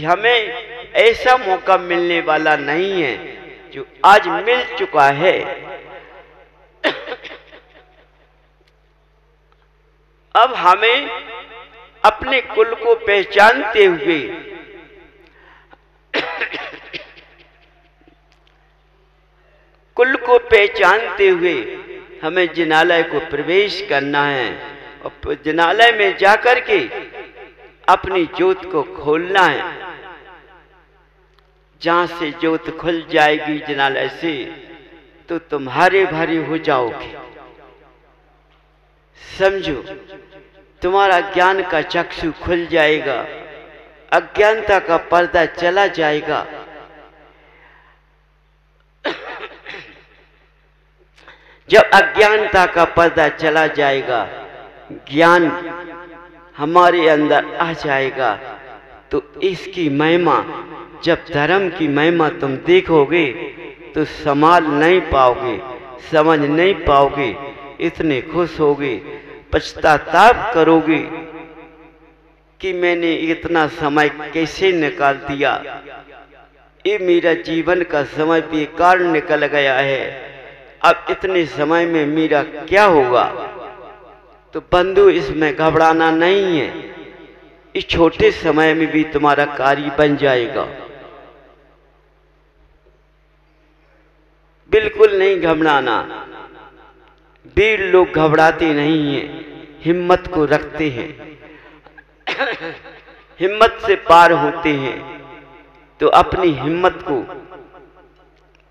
हमें ऐसा मौका मिलने वाला नहीं है जो आज मिल चुका है। अब हमें अपने कुल को पहचानते हुए कुल को पहचानते हुए हमें जिनालय को प्रवेश करना है और जिनालय में जाकर के अपनी ज्योत को खोलना है। जहां से ज्योत खुल जाएगी जिनालय से, तो तुम हरे भरे हो जाओगे। समझो, तुम्हारा ज्ञान का चक्षु खुल जाएगा, अज्ञानता का पर्दा चला जाएगा। जब अज्ञानता का पर्दा चला जाएगा, ज्ञान हमारे अंदर आ जाएगा, तो इसकी महिमा, जब धर्म की महिमा तुम देखोगे तो संभाल नहीं पाओगे, समझ नहीं पाओगे, इतने खुश होगे, पछताताप करोगे कि मैंने इतना समय कैसे निकाल दिया, ये मेरा जीवन का समय बेकार निकल गया है, अब इतने समय में मेरा क्या होगा। तो बंधु, इसमें घबराना नहीं है, इस छोटे समय में भी तुम्हारा कार्य बन जाएगा। बिल्कुल नहीं घबराना। वीर लोग घबराते नहीं हैं, हिम्मत को रखते हैं, हिम्मत से पार होते हैं। तो अपनी हिम्मत को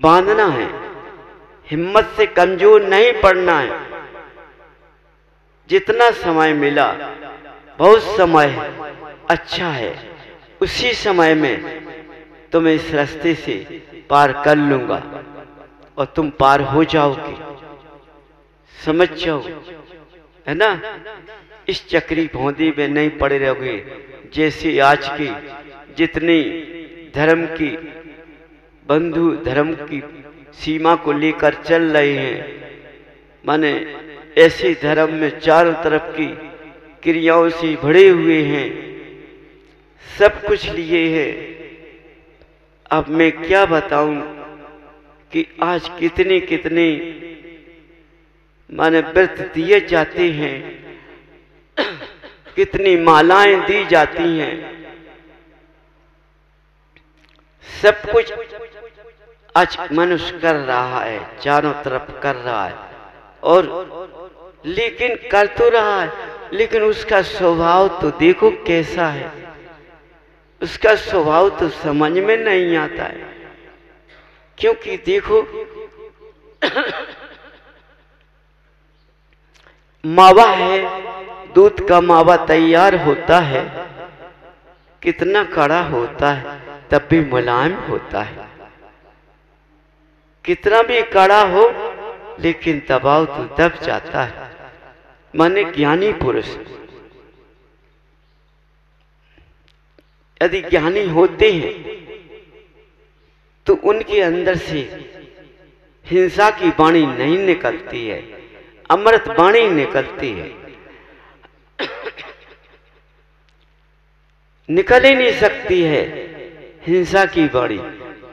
बांधना है, हिम्मत से कमजोर नहीं पड़ना है। जितना समय मिला, बहुत समय है, अच्छा है, उसी समय में तुम्हें इस रास्ते से पार कर लूंगा और तुम पार हो जाओगे। समझ जाओ, है ना। इस चक्री भौंदी में नहीं पड़े रहोगे। जैसे आज की जितनी धर्म की बंधु धर्म की सीमा को लेकर चल रहे हैं, माने ऐसे धर्म में चारों तरफ की क्रियाओं से भरे हुए हैं, सब कुछ लिए हैं। अब मैं क्या बताऊं कि आज कितने कितने माने व्रत दिए जाते हैं, कितनी मालाएं दी जाती हैं, सब कुछ आज मनुष्य कर रहा है, चारों तरफ कर रहा है, और लेकिन कर तो रहा है, लेकिन उसका स्वभाव तो देखो कैसा है। उसका स्वभाव तो समझ में नहीं आता है। क्योंकि देखो, मावा है, दूध का मावा तैयार होता है, कितना कड़ा होता है तब भी मुलायम होता है। कितना भी कड़ा हो लेकिन दबाव तो दब जाता है। माने ज्ञानी पुरुष यदि ज्ञानी होते हैं तो उनके अंदर से हिंसा की वाणी नहीं निकलती है, अमृत वाणी निकलती है। निकल ही नहीं सकती है हिंसा की वाणी,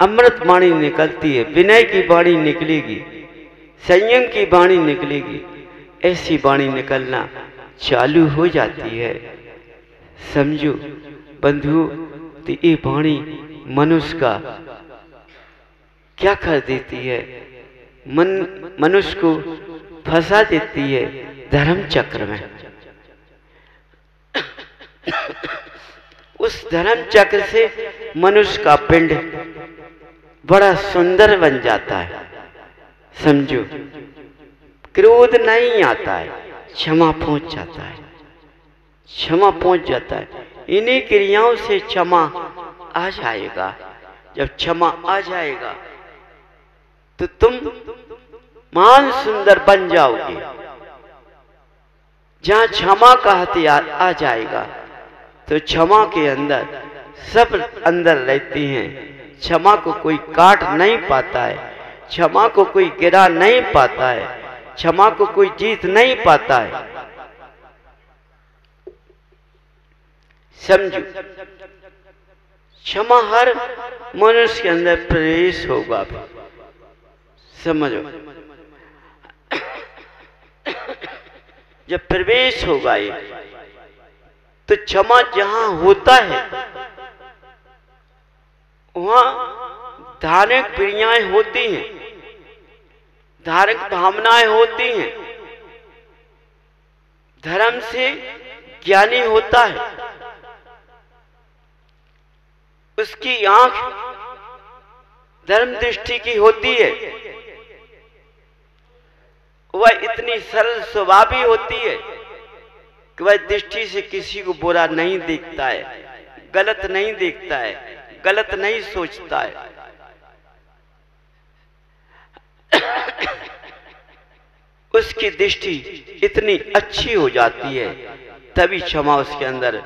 अमृत वाणी निकलती है। विनय की वाणी निकलेगी, संयम की वाणी निकलेगी, ऐसी वाणी निकलना चालू हो जाती है। समझो बंधु, तो ये वाणी मनुष्य का क्या कर देती है, मनुष्य को फंसा देती है धर्म चक्र में। उस धर्म चक्र से मनुष्य का पिंड बड़ा सुंदर बन जाता है। समझो, क्रोध नहीं आता है, क्षमा पहुंच जाता है, क्षमा पहुंच जाता है। इन्हीं क्रियाओं से क्षमा आ जाएगा। जब क्षमा आ जाएगा तो तुम महान सुंदर बन जाओगे। जहां क्षमा का हथियार आ जाएगा तो क्षमा के अंदर सब अंदर रहती हैं। क्षमा को कोई काट नहीं पाता है, क्षमा को कोई गिरा नहीं पाता है, क्षमा को कोई जीत नहीं पाता है। समझो, क्षमा हर मनुष्य के अंदर प्रवेश होगा। समझो, जब प्रवेश होगा ये, तो क्षमा जहां होता है वहां धार्मिक क्रियाएं होती हैं, धार्मिक भावनाएं होती हैं, धर्म से ज्ञानी होता है, उसकी आंख धर्म दृष्टि की होती है, वह इतनी सरल स्वभावी होती है कि वह दृष्टि से किसी को बुरा नहीं देखता है, गलत नहीं देखता है, गलत नहीं सोचता है। उसकी दृष्टि इतनी अच्छी हो जाती है, तभी क्षमा उसके अंदर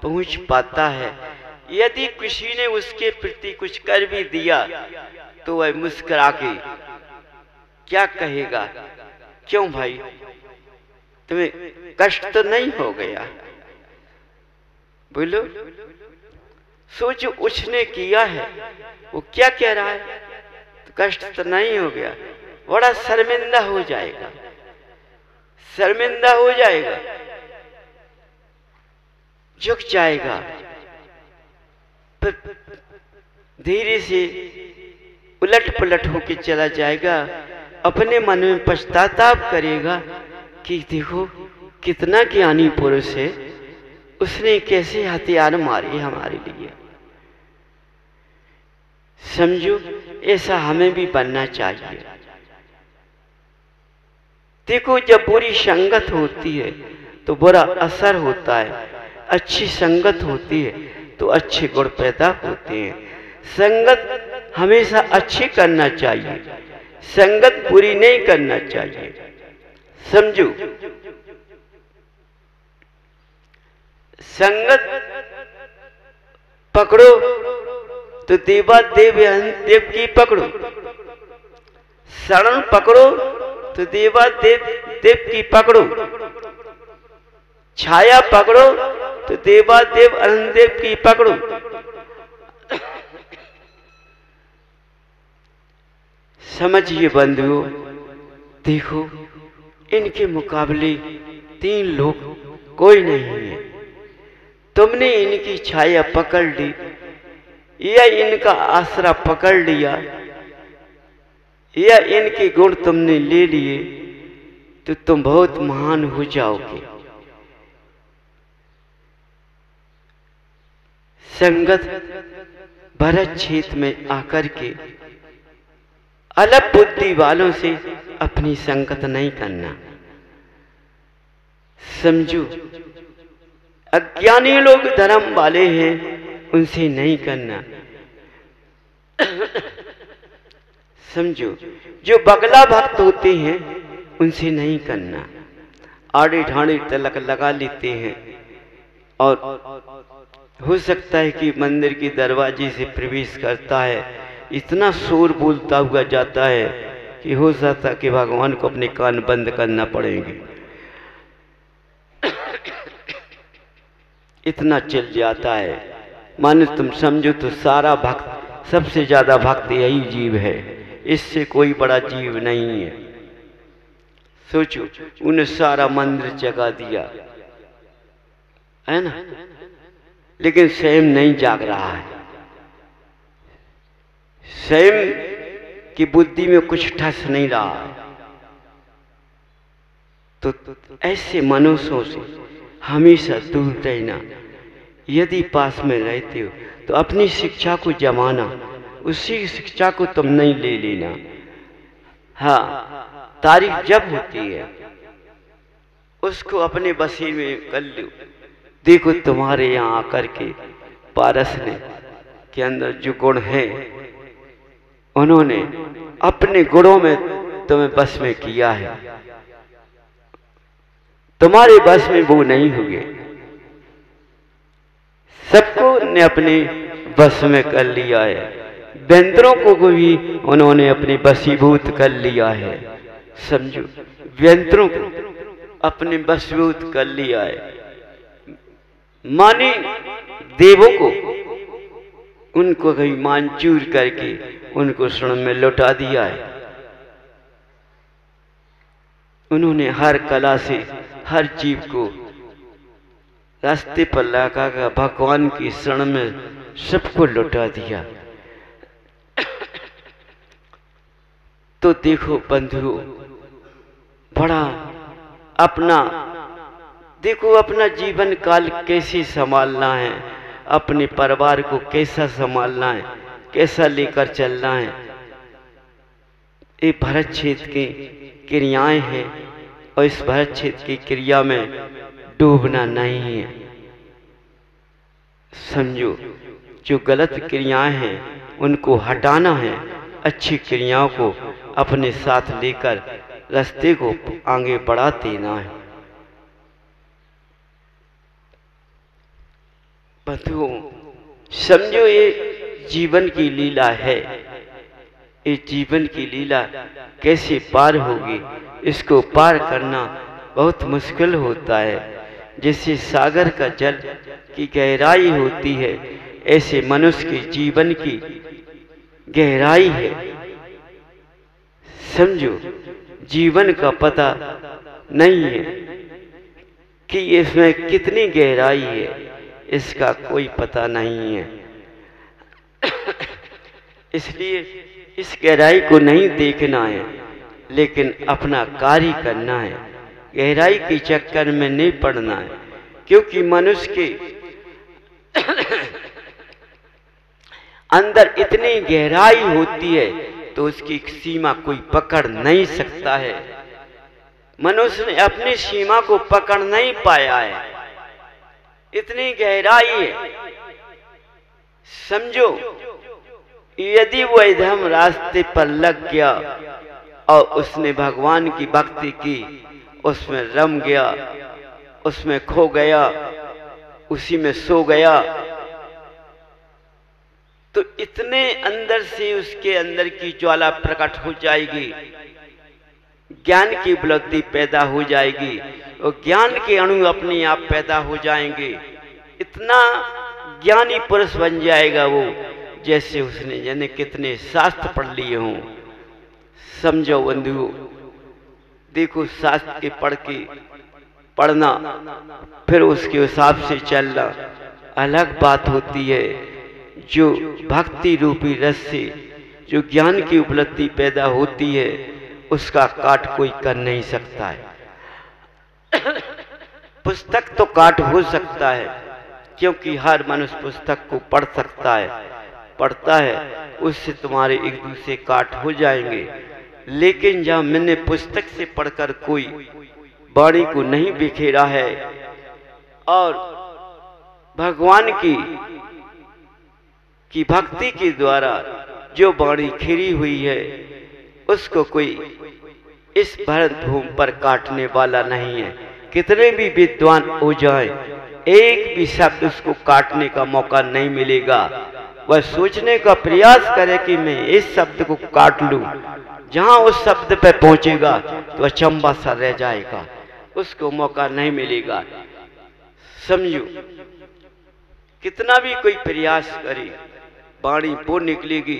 पहुंच पाता है। यदि किसी ने उसके प्रति कुछ कर भी दिया तो वह मुस्कुरा के क्या कहेगा, क्यों भाई तुम्हें कष्ट तो नहीं हो गया? बोलो, सोचो उसने किया है वो क्या कह रहा है, तो कष्ट तो नहीं हो गया, बड़ा शर्मिंदा हो जाएगा, शर्मिंदा हो जाएगा, झुक जाएगा, फिर धीरे से उलट पलट होके चला जाएगा, अपने मन में पश्चाताप करेगा कि देखो कितना ज्ञानी पुरुष है, उसने कैसे हथियार मारे हमारे लिए। समझो, ऐसा हमें भी बनना चाहिए। देखो, जब बुरी संगत होती है तो बुरा असर होता है, अच्छी संगत होती है तो अच्छे गुण पैदा होते हैं। संगत हमेशा अच्छी करना चाहिए, संगत बुरी नहीं करना चाहिए। समझो, संगत पकड़ो तो देवा देव देव की पकड़ो, शरण पकड़ो तो देवा देव देव की पकड़ो, छाया पकड़ो तो देवा देव अनंत देव की पकड़ो। समझिए बंधुओं, देखो इनके मुकाबले तीन लोग कोई नहीं है। तुमने इनकी छाया पकड़ ली या इनका आसरा पकड़ लिया या इनके गुण तुमने ले लिए तो तुम बहुत महान हो जाओगे। संगत भरत क्षेत्र में आकर के अलग बुद्धि वालों से अपनी संगत नहीं करना। समझो, अज्ञानी लोग धर्म वाले हैं, उनसे नहीं करना। समझो, जो बगला भक्त होते हैं उनसे नहीं करना। आड़े ढाड़े तलक लगा लेते हैं और हो सकता है कि मंदिर के दरवाजे से प्रवेश करता है, इतना शोर बोलता हुआ जाता है कि हो सकता कि भगवान को अपने कान बंद करना पड़ेंगे, इतना चल जाता है। मानो तुम समझो तो सारा भक्त, सबसे ज्यादा भक्त यही जीव है, इससे कोई बड़ा जीव नहीं है। सोचो, उन्हें सारा मंदिर जगा दिया है ना, लेकिन स्वयं नहीं जाग रहा है, स्वयं की बुद्धि में कुछ ठस नहीं रहा है। तो ऐसे मनुष्यों से हमेशा दूर रहना। यदि पास में रहते हो तो अपनी शिक्षा को जमाना, उसी शिक्षा को तुम नहीं ले लेना। हाँ, तारीफ जब होती है उसको अपने बसी में कर लो। देखो, तुम्हारे यहाँ आकर के पारस ने के अंदर जो गुण है, उन्होंने अपने गुणों में तुम्हें बस में किया है, तुम्हारे बस में वो नहीं होंगे। सबको ने अपने बस में कर लिया है, व्यंतरों को भी उन्होंने अपने बसीभूत कर लिया है। समझो, व्यंतरों को अपने बसीभूत कर लिया है, माने देवों को उनको कभी मानचूर करके उनको क्षण में लौटा दिया है। उन्होंने हर कला से हर जीव को रास्ते पर लगाकर भगवान की शरण में सबको लौटा दिया। तो देखो बंधुओं, बड़ा अपना देखो अपना जीवन काल कैसे संभालना है, अपने परिवार को कैसा संभालना है, कैसा लेकर चलना है। ये भरत क्षेत्र की क्रियाएं हैं और इस भरत क्षेत्र की क्रिया में डूबना नहीं है। समझो, जो गलत क्रियाएं हैं उनको हटाना है, अच्छी क्रियाओं को अपने साथ लेकर रास्ते को आगे बढ़ा देना है। बंधुओं, समझो ये जीवन की लीला है। ये जीवन की लीला कैसे पार होगी, इसको पार करना बहुत मुश्किल होता है। जैसे सागर का जल की गहराई होती है, ऐसे मनुष्य के जीवन की गहराई है। समझो, जीवन का पता नहीं है कि इसमें कितनी गहराई है, इसका कोई पता नहीं है। इसलिए इस गहराई को नहीं देखना है, लेकिन अपना कार्य करना है। गहराई के चक्कर में नहीं पड़ना है, क्योंकि मनुष्य के अंदर इतनी गहराई होती है तो उसकी सीमा कोई पकड़ नहीं सकता है। मनुष्य ने अपनी सीमा को पकड़ नहीं पाया है, इतनी गहराई है। समझो, यदि वो एकदम रास्ते पर लग गया और उसने भगवान की भक्ति की, उसमें रम गया, उसमें खो गया, उसी में सो गया, तो इतने अंदर से उसके अंदर की ज्वाला प्रकट हो जाएगी, ज्ञान की उपलब्धि पैदा हो जाएगी और ज्ञान के अणु अपने आप पैदा हो जाएंगे। इतना ज्ञानी पुरुष बन जाएगा वो, जैसे उसने जाने कितने शास्त्र पढ़ लिए हों। समझो बंधुओं, देखो शास्त्र के पढ़ना फिर उसके हिसाब से चलना अलग बात होती है। जो भक्ति रूपी रस से जो ज्ञान की उपलब्धि पैदा होती है, उसका काट कोई कर नहीं सकता है। पुस्तक तो काट हो सकता है, क्योंकि हर मनुष्य पुस्तक को पढ़ सकता है, पढ़ता है, उससे तुम्हारे एक दूसरे काट हो जाएंगे। लेकिन जब मैंने पुस्तक से पढ़कर कोई वाणी को नहीं बिखेरा है और भगवान की भक्ति के द्वारा जो वाणी खिरी हुई है, उसको कोई इस भरत भूमि पर काटने वाला नहीं है। कितने भी विद्वान हो जाएं, एक भी शब्द उसको काटने का मौका नहीं मिलेगा। वह सोचने का प्रयास करे कि मैं इस शब्द को काट लूं, जहां उस शब्द पे पहुंचेगा तो अचंभा सा रह जाएगा, उसको मौका नहीं मिलेगा। समझो, कितना भी कोई प्रयास करे, वाणी वो निकलेगी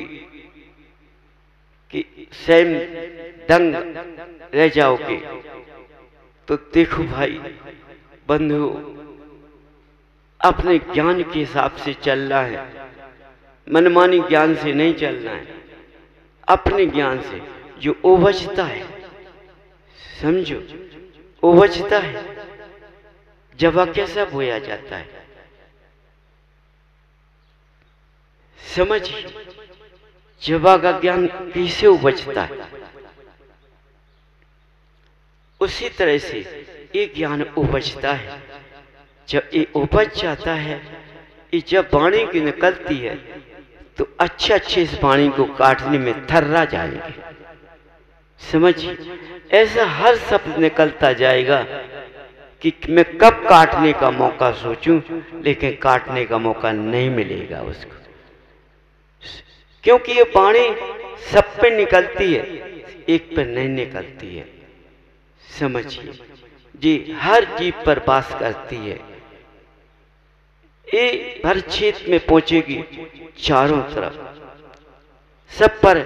कि स्वयं दंग रह जाओगे। तो देखो भाई बंधु, अपने ज्ञान के हिसाब से चलना है, मनमानी ज्ञान से नहीं चलना है। अपने ज्ञान से जो ओवजता है, समझो ओवजता है, जवा कैसा बोया जाता है, समझिए जवा का ज्ञान कैसे उपजता है। उसी तरह से ये ज्ञान उपजता है। जब ये उपज जाता है, ये जब वाणी की निकलती है तो अच्छे इस वाणी को काटने में थर्रा जाएंगे। समझिए, ऐसा हर शब्द निकलता जाएगा कि मैं कब काटने का मौका सोचूं, लेकिन काटने का मौका नहीं मिलेगा उसको, क्योंकि ये वाणी सब पे निकलती है, एक पे नहीं निकलती है। समझिए जी, हर जीव पर वास करती है। ये भर क्षेत्र में पहुंचेगी, चारों तरफ सब पर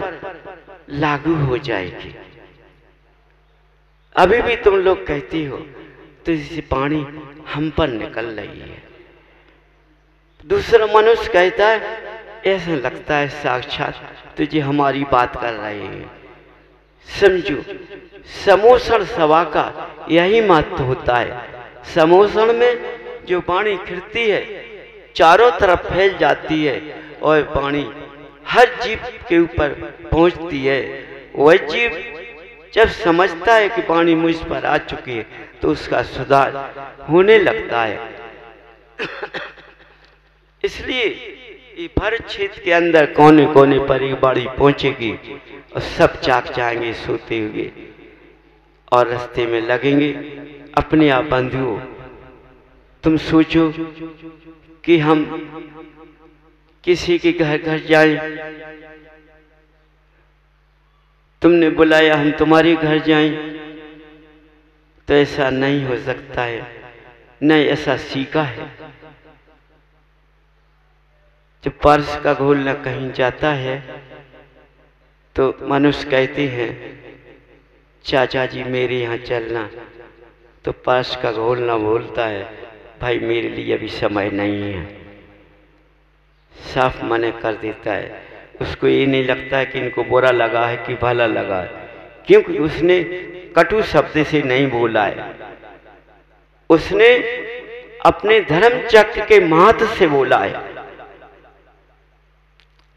लागू हो जाएगी। अभी भी तुम लोग कहती हो तो इससे पानी हम पर निकल रही है। दूसरा मनुष्य कहता है ऐसा लगता है साक्षात तुझे हमारी बात कर रहे हैं। समझो, समोषण सभा का यही महत्व होता है। समोषण में जो वाणी खिलती है, चारों तरफ फैल जाती है और वाणी हर जीव के ऊपर पहुंचती है। वह जीव जब समझता है कि वाणी मुझ पर आ चुकी है तो उसका सुधार होने लगता है। इसलिए ये भर क्षेत्र के अंदर कोने कोने पर एक बाड़ी पहुंचेगी और सब जाग जाएंगे सोते हुए और रास्ते में लगेंगे। अपने आप बंधुओं, तुम सोचो कि हम किसी के घर घर जाएं, तुमने बुलाया हम तुम्हारे घर जाएं, तो ऐसा नहीं हो सकता है, नहीं ऐसा सीखा है। जब पर्स का घोलना कहीं जाता है तो मनुष्य कहते हैं चाचा जी मेरे यहाँ चलना, तो पर्स का घोलना बोलता है भाई मेरे लिए अभी समय नहीं है, साफ मना कर देता है। उसको ये नहीं लगता है कि इनको बुरा लगा है कि भला लगा है, क्योंकि उसने कटु शब्द से नहीं बोला है, उसने अपने धर्म चक्र के महत्व से बोला है।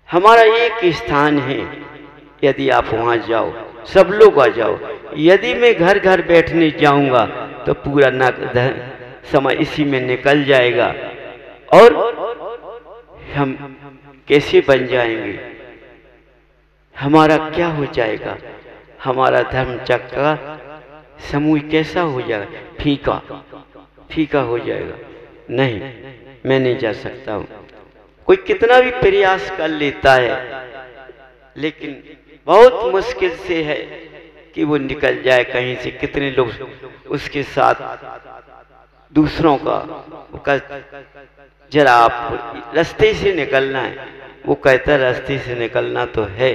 हमारा एक स्थान है, यदि आप वहां जाओ सब लोग आ जाओ। यदि मैं घर घर बैठने जाऊंगा तो पूरा समय इसी में निकल जाएगा और हम कैसे बन जाएंगे, हमारा क्या हो जाएगा, हमारा धर्म चक्र का समूह कैसा हो जाएगा, फीका फीका हो जाएगा। नहीं, मैं नहीं जा सकता हूँ। कोई कितना भी प्रयास कर लेता है लेकिन बहुत मुश्किल से है कि वो निकल जाए कहीं से। कितने लोग उसके साथ दूसरों का जरा आप रास्ते से निकलना है, वो कहता है रास्ते से निकलना तो है।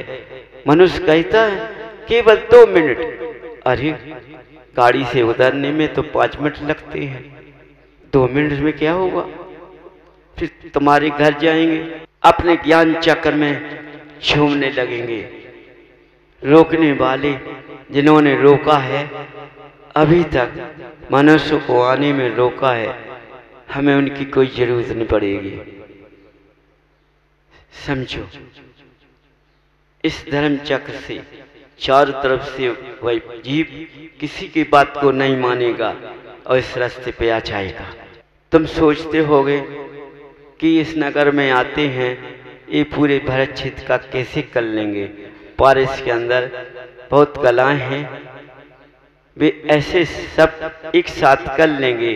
मनुष्य कहता है केवल 2 मिनट, अरे गाड़ी से उतरने में तो 5 मिनट लगते हैं, 2 मिनट में क्या होगा। फिर तुम्हारे घर जाएंगे, अपने ज्ञान चक्र में झूमने लगेंगे। रोकने वाले जिन्होंने रोका है, अभी तक मनुष्य को आने में रोका है, हमें उनकी कोई जरूरत नहीं पड़ेगी। समझो, इस धर्म चक्र से चारों तरफ से वही जीव किसी की बात को नहीं मानेगा और इस रास्ते पे आ जाएगा। तुम सोचते होगे कि इस नगर में आते हैं, ये पूरे भरत क्षेत्र का कैसे कर लेंगे, पर इसके अंदर बहुत कलाएं हैं, वे ऐसे सब एक साथ कर लेंगे